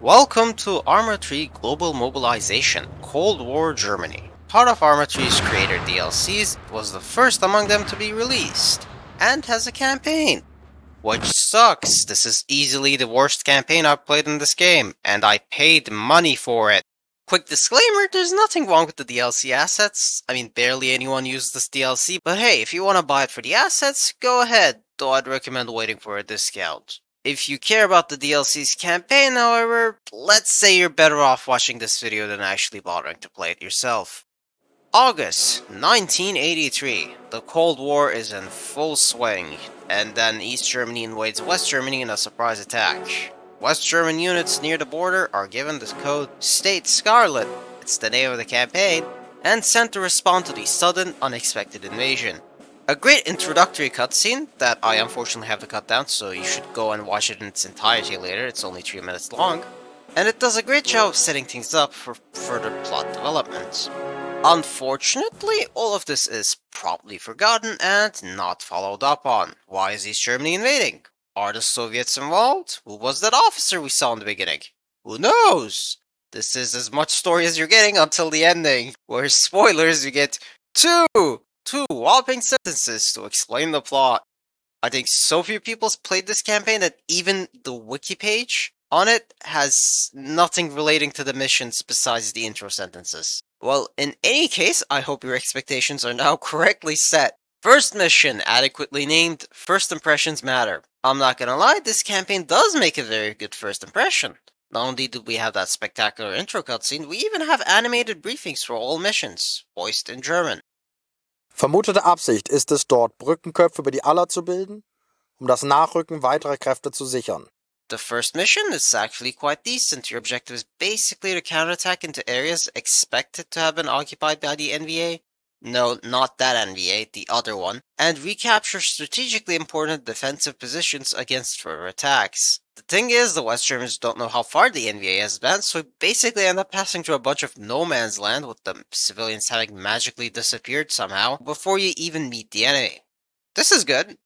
Welcome to ArmA 3 Global Mobilization, Cold War Germany. Part of ArmA 3's Creator DLCs, it was the first among them to be released, and has a campaign. Which sucks. This is easily the worst campaign I've played in this game, and I paid money for it. Quick disclaimer, there's nothing wrong with the DLC assets. I mean, barely anyone uses this DLC, but hey, if you want to buy it for the assets, go ahead, though I'd recommend waiting for a discount. If you care about the DLC's campaign, however, let's say you're better off watching this video than actually bothering to play it yourself. August 1983. The Cold War is in full swing, and then East Germany invades West Germany in a surprise attack. West German units near the border are given the code State Scarlet, it's the name of the campaign, and sent to respond to the sudden, unexpected invasion. A great introductory cutscene that I unfortunately have to cut down, so you should go and watch it in its entirety later, it's only 3 minutes long, and it does a great job of setting things up for further plot development. Unfortunately, all of this is promptly forgotten and not followed up on. Why is East Germany invading? Are the Soviets involved? Who was that officer we saw in the beginning? Who knows? This is as much story as you're getting until the ending, where spoilers, you get two whopping sentences to explain the plot. I think so few people's played this campaign that even the wiki page on it has nothing relating to the missions besides the intro sentences. Well, in any case, I hope your expectations are now correctly set. First mission, adequately named First Impressions Matter. I'm not gonna lie, this campaign does make a very good first impression. Not only do we have that spectacular intro cutscene, we even have animated briefings for all missions, voiced in German. Vermutete Absicht ist es dort, Brückenköpfe über die Aller zu bilden, das Nachrücken weiterer Kräfte zu sichern. The first mission is actually quite decent. Your objective is basically to counterattack into areas expected to have been occupied by the NVA. No, not that NVA, the other one. And recapture strategically important defensive positions against further attacks. The thing is, the West Germans don't know how far the NVA has advanced, so we basically end up passing through a bunch of no man's land with the civilians having magically disappeared somehow before you even meet the enemy. This is good.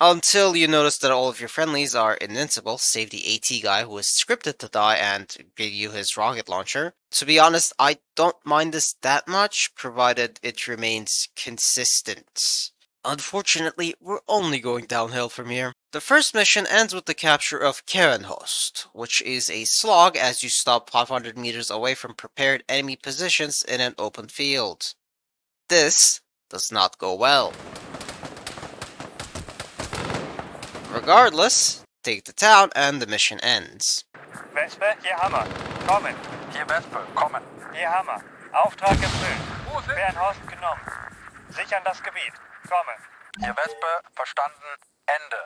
Until you notice that all of your friendlies are invincible, save the AT guy who is scripted to die and give you his rocket launcher. To be honest, I don't mind this that much, provided it remains consistent. Unfortunately, we're only going downhill from here. The first mission ends with the capture of Kernhost, which is a slog as you stop 500 meters away from prepared enemy positions in an open field. This does not go well. Regardless, take the town and the mission ends. Wespe, hier Hammer. Kommen. Hier Wespe, kommen. Hier Hammer. Auftrag erfüllt. Kernhorst genommen. Sichern das Gebiet. Kommen. Hier Wespe, verstanden, Ende.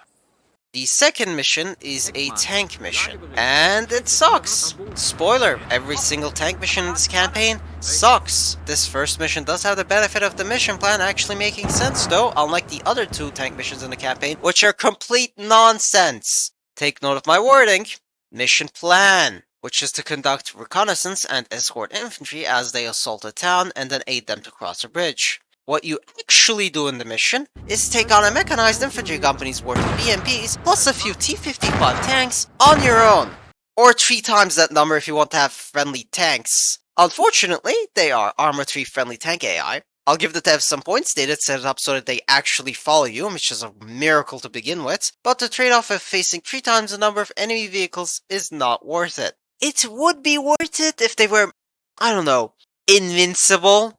The second mission is a tank mission, and it sucks. Spoiler, every single tank mission in this campaign sucks. This first mission does have the benefit of the mission plan actually making sense though, unlike the other two tank missions in the campaign, which are complete nonsense. Take note of my wording. Mission plan, which is to conduct reconnaissance and escort infantry as they assault a town and then aid them to cross a bridge. What you actually do in the mission is take on a mechanized infantry company's worth of BMPs plus a few T-55 tanks on your own. Or 3 times that number if you want to have friendly tanks. Unfortunately, they are ArmA 3 friendly tank AI. I'll give the devs some points, they did set it up so that they actually follow you, which is a miracle to begin with, but the trade-off of facing 3 times the number of enemy vehicles is not worth it. It would be worth it if they were, I don't know, invincible.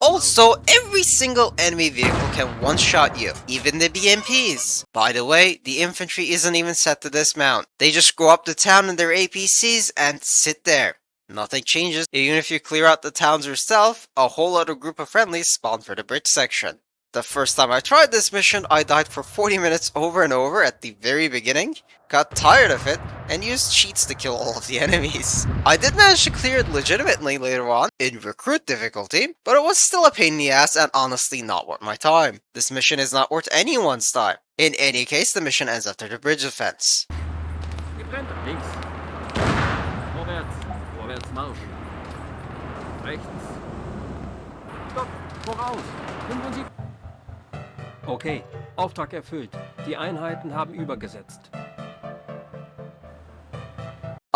Also, every single enemy vehicle can one-shot you, even the BMPs. By the way, the infantry isn't even set to dismount. They just go up the town in their APCs and sit there. Nothing changes. Even if you clear out the towns yourself, a whole other group of friendlies spawn for the bridge section. The first time I tried this mission, I died for 40 minutes over and over at the very beginning, got tired of it, and used cheats to kill all of the enemies. I did manage to clear it legitimately later on, in recruit difficulty, but it was still a pain in the ass and honestly not worth my time. This mission is not worth anyone's time. In any case, the mission ends after the bridge offense. Getrennt, links. Vorwärts Marsch. Rechts. Stopp, voraus. 75. Okay, Auftrag erfüllt. Die Einheiten haben übergesetzt.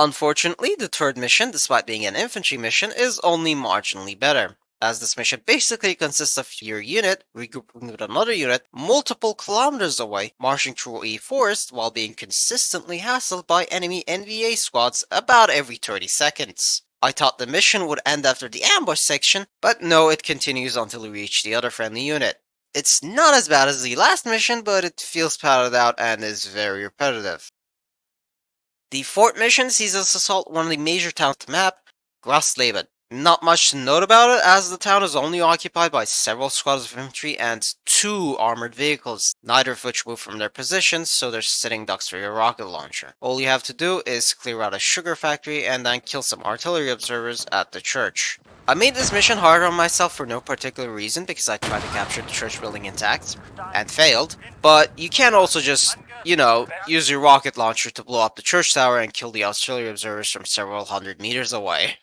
Unfortunately, the third mission, despite being an infantry mission, is only marginally better, as this mission basically consists of your unit regrouping with another unit multiple kilometers away, marching through a forest while being consistently hassled by enemy NVA squads about every 30 seconds. I thought the mission would end after the ambush section, but no, it continues until we reach the other friendly unit. It's not as bad as the last mission, but it feels padded out and is very repetitive. The fourth mission sees us assault one of the major towns on the map, Grossleben. Not much to note about it, as the town is only occupied by several squads of infantry and 2 armored vehicles, neither of which move from their positions, so they're sitting ducks for your rocket launcher. All you have to do is clear out a sugar factory and then kill some artillery observers at the church. I made this mission hard on myself for no particular reason, because I tried to capture the church building intact, and failed, but you can also just, use your rocket launcher to blow up the church tower and kill the artillery observers from several hundred meters away.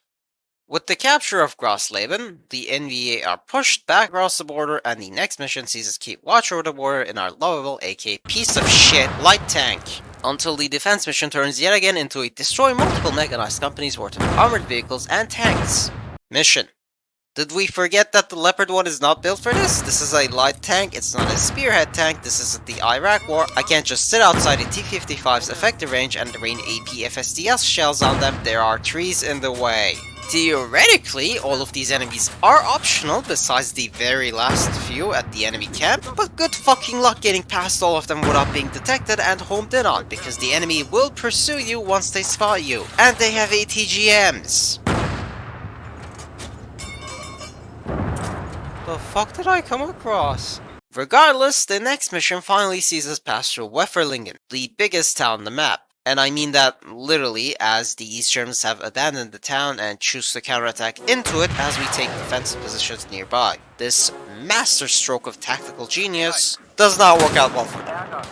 With the capture of Grossleben, the NVA are pushed back across the border, and the next mission sees us keep watch over the border in our lovable AK piece of shit light tank, until the defense mission turns yet again into a destroy multiple mechanized companies worth of armored vehicles and tanks mission. Did we forget that the Leopard 1 is not built for this? This is a light tank, it's not a spearhead tank, this isn't the Iraq War. I can't just sit outside a T-55's effective range and rain AP FSDS shells on them, there are trees in the way. Theoretically, all of these enemies are optional besides the very last few at the enemy camp, but good fucking luck getting past all of them without being detected and homed in on, because the enemy will pursue you once they spot you, and they have ATGMs. The fuck did I come across? Regardless, the next mission finally sees us pass through Weferlingen, the biggest town on the map. And I mean that literally, as the East Germans have abandoned the town and choose to counterattack into it as we take defensive positions nearby. This masterstroke of tactical genius does not work out well for them.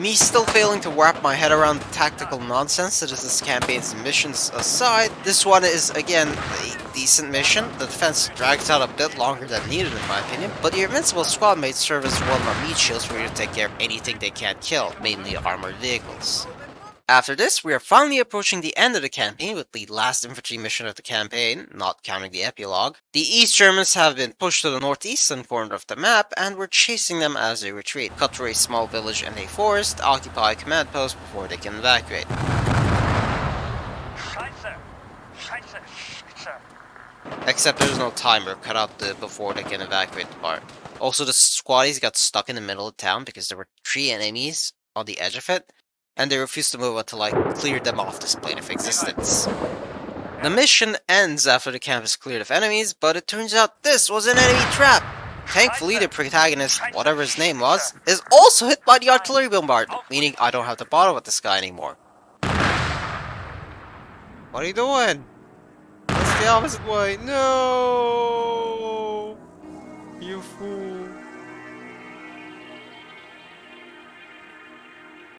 Me still failing to wrap my head around the tactical nonsense that is this campaign's missions aside, this one is again a decent mission. The defense drags out a bit longer than needed in my opinion, but your invincible squad mates serve as one-man meat shields for you to take care of anything they can't kill, mainly armored vehicles. After this, we are finally approaching the end of the campaign with the last infantry mission of the campaign, not counting the epilogue. The East Germans have been pushed to the northeastern corner of the map, and we're chasing them as they retreat. Cut through a small village and a forest, occupy a command post before they can evacuate. Except there's no timer, cut out the before they can evacuate the part. Also, the squaddies got stuck in the middle of town because there were 3 enemies on the edge of it, and they refused to move until I cleared them off this plane of existence. The mission ends after the camp is cleared of enemies, but it turns out this was an enemy trap! Thankfully, the protagonist, whatever his name was, is also hit by the artillery bombardment, meaning I don't have to bother with this guy anymore. What are you doing? That's the opposite way. No! You fool.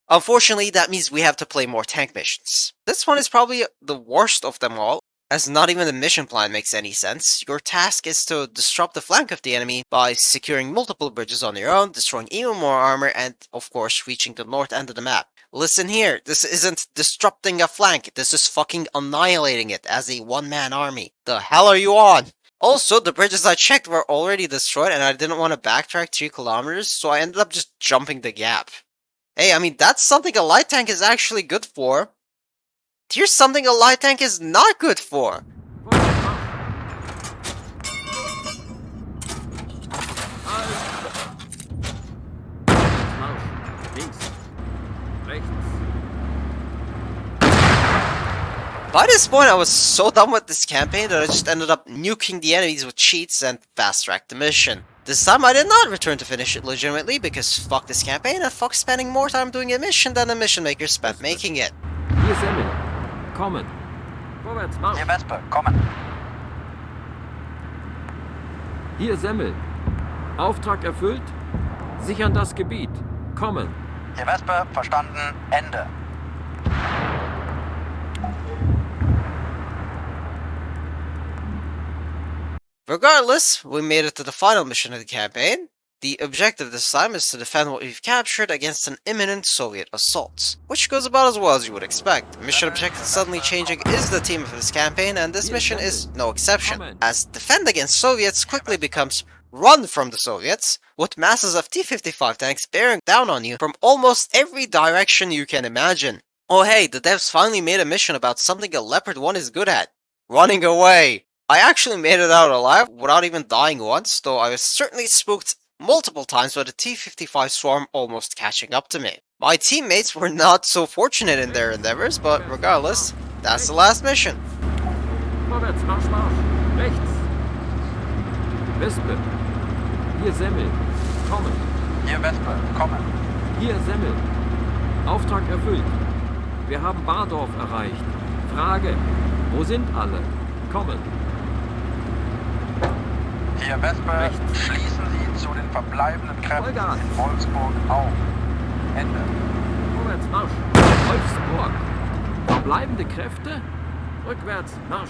Unfortunately, that means we have to play more tank missions. This one is probably the worst of them all, as not even the mission plan makes any sense. Your task is to disrupt the flank of the enemy by securing multiple bridges on your own, destroying even more armor, and of course reaching the north end of the map. Listen here, this isn't disrupting a flank, this is fucking annihilating it as a one-man army. The hell are you on? Also, the bridges I checked were already destroyed and I didn't want to backtrack 3 kilometers, so I ended up just jumping the gap. Hey, I mean, that's something a light tank is actually good for. Here's something a light tank is not good for. By this point, I was so done with this campaign that I just ended up nuking the enemies with cheats and fast-tracked the mission. This time I did not return to finish it legitimately because fuck this campaign and fuck spending more time doing a mission than the mission maker spent making it. Hier ist Emil. Kommen. Vorwärts, Marsch. Hier Wespe, kommen. Hier Semmel. Auftrag erfüllt. Sichern das Gebiet. Kommen. Hier Wespe, verstanden, Ende. Regardless, we made it to the final mission of the campaign. The objective this time is to defend what we've captured against an imminent Soviet assault, which goes about as well as you would expect. The mission objective suddenly changing is the theme of this campaign, and this mission is no exception, as defend against Soviets quickly becomes run from the Soviets, with masses of T-55 tanks bearing down on you from almost every direction you can imagine. Oh hey, the devs finally made a mission about something a Leopard 1 is good at: running away. I actually made it out alive without even dying once, though I was certainly spooked multiple times by the T-55 swarm almost catching up to me. My teammates were not so fortunate in their endeavors, but regardless, that's the last mission. Vorwärts, Marsch, Marsch. Rechts. Wespe. Hier Semmel. Kommen. Hier Wespe, kommen. Hier Semmel. Auftrag erfüllt. Wir haben Bardorf erreicht. Frage. Wo sind alle? Kommen. Hier Wespe, Rechts. schließen Sie zu den verbleibenden Kräften Vollgas. in Wolfsburg auf. Ende. Vorwärts, Marsch. Wolfsburg. Verbleibende Kräfte? Rückwärts, Marsch.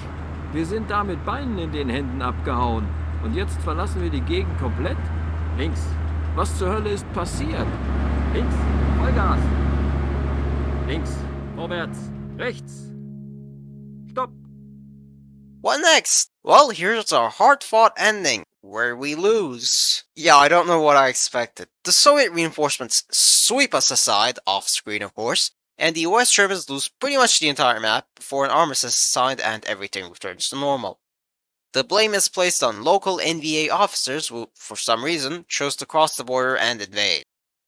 Wir sind da mit Beinen in den Händen abgehauen. Und jetzt verlassen wir die Gegend komplett? Links. Was zur Hölle ist passiert? Links. Vollgas. Links. Vorwärts. Rechts. Stopp. What next? Well, here's our hard-fought ending, where we lose. Yeah, I don't know what I expected. The Soviet reinforcements sweep us aside, off-screen of course, and the US Germans lose pretty much the entire map before an armistice is signed and everything returns to normal. The blame is placed on local NVA officers who, for some reason, chose to cross the border and invade.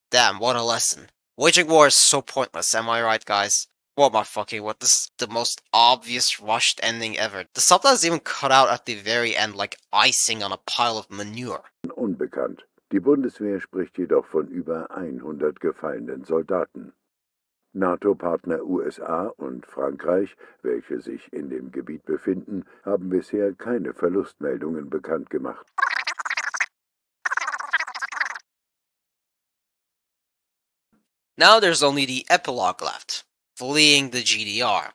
Damn, what a lesson. Waging war is so pointless, am I right, guys? What am I fucking with? This is the most obvious rushed ending ever. The subtitles even cut out at the very end like icing on a pile of manure. Unbekannt. Die Bundeswehr spricht jedoch von über 100 gefallenen Soldaten. NATO-Partner USA und Frankreich, welche sich in dem Gebiet befinden, haben bisher keine Verlustmeldungen bekannt gemacht. Now there's only the epilogue left: fleeing the GDR.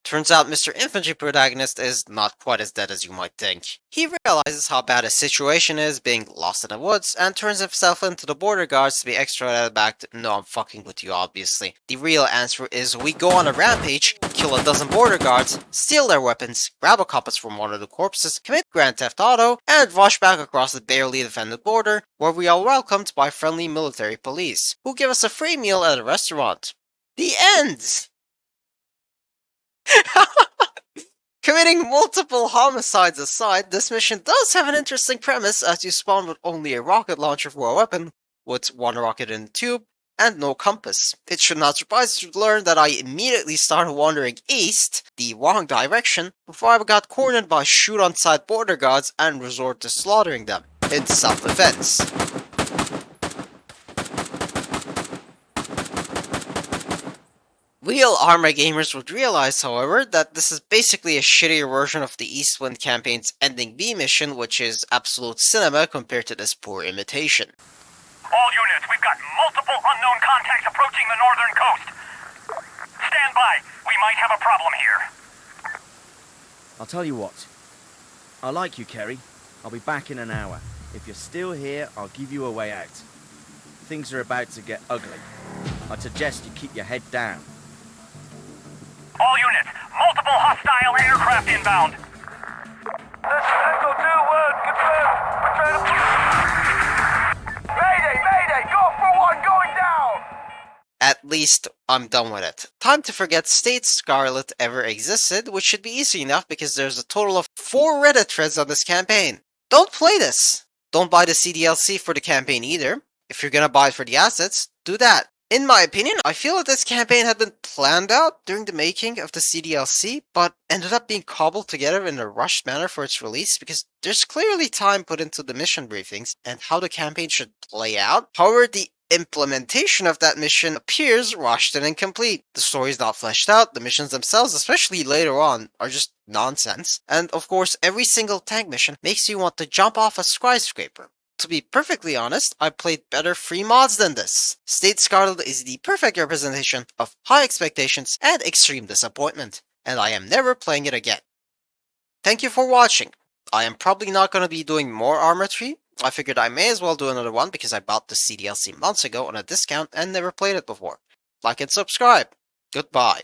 Turns out Mr. Infantry protagonist is not quite as dead as you might think. He realizes how bad his situation is, being lost in the woods, and turns himself into the border guards to be extradited back to— no, I'm fucking with you obviously. The real answer is we go on a rampage, kill a dozen border guards, steal their weapons, grab a compass from one of the corpses, commit Grand Theft Auto, and rush back across the barely defended border, where we are welcomed by friendly military police, who give us a free meal at a restaurant. The end! Committing multiple homicides aside, this mission does have an interesting premise, as you spawn with only a rocket launcher for a weapon, with one rocket in the tube, and no compass. It should not surprise you to learn that I immediately started wandering east, the wrong direction, before I got cornered by shoot-on-sight border guards and resort to slaughtering them, in self-defense. Real ArmA gamers would realize, however, that this is basically a shittier version of the Eastwind campaign's Ending B mission, which is absolute cinema compared to this poor imitation. All units, we've got multiple unknown contacts approaching the northern coast. Stand by. We might have a problem here. I'll tell you what. I like you, Kerry. I'll be back in an hour. If you're still here, I'll give you a way out. Things are about to get ugly. I'd suggest you keep your head down. All units, multiple hostile aircraft inbound. That's Echo 2, word, confirm. We're trying to... Mayday, mayday, go for one, going down! At least, I'm done with it. Time to forget State Scarlet ever existed, which should be easy enough because there's a total of 4 Reddit threads on this campaign. Don't play this! Don't buy the CDLC for the campaign either. If you're gonna buy it for the assets, do that. In my opinion, I feel that this campaign had been planned out during the making of the CDLC, but ended up being cobbled together in a rushed manner for its release because there's clearly time put into the mission briefings and how the campaign should play out. However, the implementation of that mission appears rushed and incomplete. The story is not fleshed out, the missions themselves, especially later on, are just nonsense. And of course, every single tank mission makes you want to jump off a skyscraper. To be perfectly honest, I played better free mods than this. State Scarlet is the perfect representation of high expectations and extreme disappointment, and I am never playing it again. Thank you for watching. I am probably not going to be doing more ArmA 3, I figured I may as well do another one because I bought this CDLC months ago on a discount and never played it before. Like and subscribe. Goodbye.